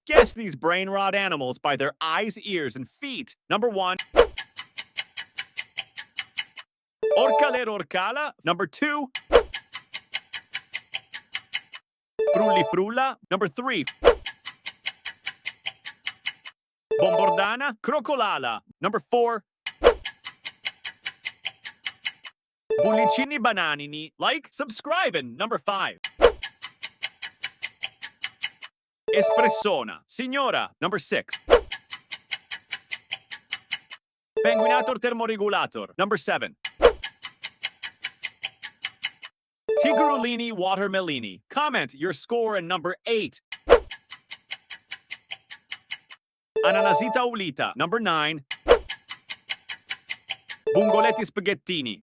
Guess these brain rot animals by their eyes, ears, and feet. Number 1, Orcale orcala. Number 2, Frulli frulla. Number 3, Bombordana crocolala. Number 4, Bullicini bananini. Like, subscribe, and number 5, Espressona. Signora. Number 6, Penguinator thermoregulator. Number 7, Tigrulini watermelini. Comment your score, and number 8, Ananasita ulita. Number 9, Bungoletti spaghettini.